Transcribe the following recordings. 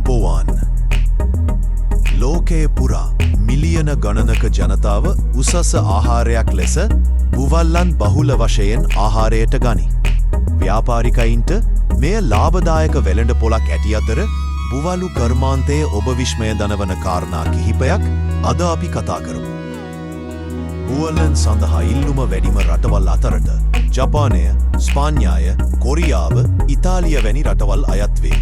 යුපෝවාන් ලෝකයේ පුරා මිලියන ගණනක ජනතාව උසස් ආහාරයක් ලෙස බුවල්ලන් බහුල වශයෙන් ආහාරයට ගනි. ව්‍යාපාරිකයින්ට මෙය ලාභදායක වෙළඳ පොලක් ඇති අතර බුවලු කර්මාන්තයේ ඔබ විශ්මය දනවන කාරණා කිහිපයක් අද අපි කතා කරමු. බුවල්ලන් සඳහා ඉල්ලුම වැඩිම රටවල් අතරට ජපානය, ස්පාඤ්ඤාය, කොරියාව, ඉතාලිය වැනි රටවල් අයත් වේ.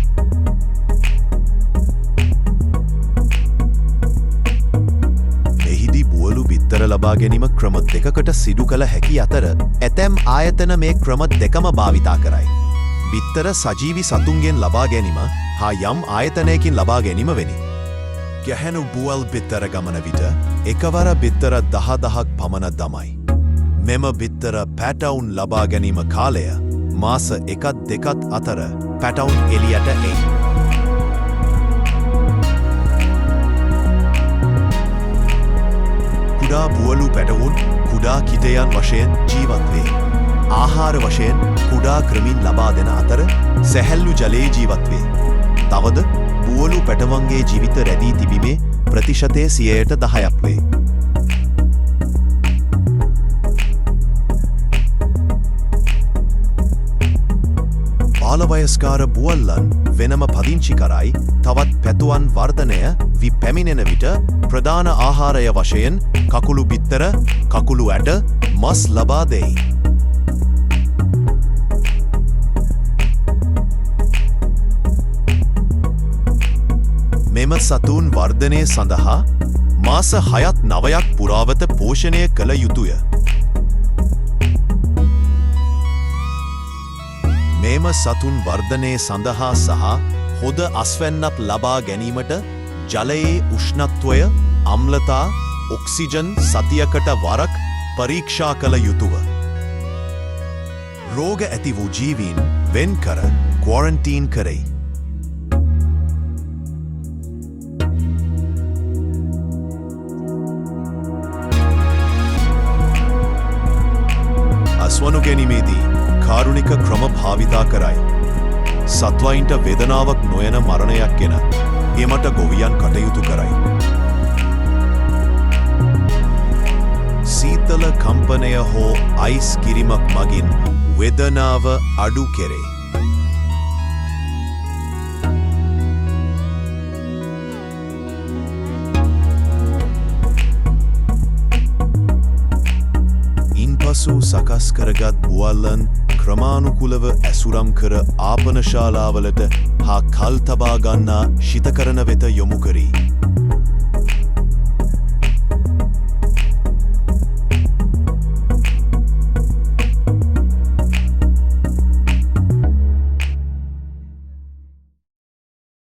එහිදී බුවලු බිත්තර ලබා ගැනීම ක්‍රම දෙකකට සිදු කළ හැකි අතර ඇතැම් ආයතන මේ ක්‍රම දෙකම භාවිතා කරයි. බිත්තර සජීවි සතුන්ගෙන් ලබා ගැනීම හා යම් ආයතනයකින් ලබා ගැනීම වෙනි. ගැහැණු බුවල් බිත්තර ගමන විට එකවර බිත්තර 10,000ක් පමණ දමයි. මෙම බිත්තර පැටවුන් ලබා ගැනීම කාලය මාස 1-2 අතර පැටවුන් එළියට එයි. කුඩා බුවලු පැටවුන් කුඩා කිටයන් වශයෙන් ජීවත් වේ. ආහාර වශයෙන් කුඩා ක්‍රමින් ලබා දෙන අතර සැහැල්ලු ජලයේ ජීවත් වේ. තවද බුවලු පැටවන්ගේ ජීවිත රැඳී තිබීමේ ප්‍රතිශතය 10% වේ. බාලවයස්කාර බුවල්ලන් වෙනම පදිංචි කරයි තවත් පැතුවන් වර්ධනය වී පැමිණෙන විට ප්‍රධාන ආහාරය වශයෙන් කකුළු බිත්තර, කකුළු ඇට, මස් ලබා දෙයි. මෙම සතුන් වර්ධනය සඳහා මාස 6-9ක් පුරාවත පෝෂණය කළ යුතුය. මෙම සතුන් වර්ධනය සඳහා සහ හොඳ අස්වැන්නක් ලබා ගැනීමට ජලයේ උෂ්ණත්වය, අම්ලතා, ඔක්සිජන් සතියකට වරක් පරීක්ෂා කළ යුතුය. රෝග ඇති වූ ජීවීන් වෙන් කර ක්වොරන්ටීන් කරයි. අස්වනු ගැනීමේදී කාරුණික ක්‍රම භාවිතා කරයි. සත්වයින්ට වේදනාවක් නොයන මරණයක් ගෙන එමට ගොවියන් කටයුතු කරයි. සීතල කම්පනය හෝ අයිස් කිරීමක් මගින් වේදනාව අඩු කෙරේ. ඉන්පසු සකස් කරගත් බුවල්ලන් ක්‍රමානුකූලව ඇසුරම් කර ආපනශාලාවලට හා කල් තබා ගන්නා ශිතකරණ වෙත යොමු කරී.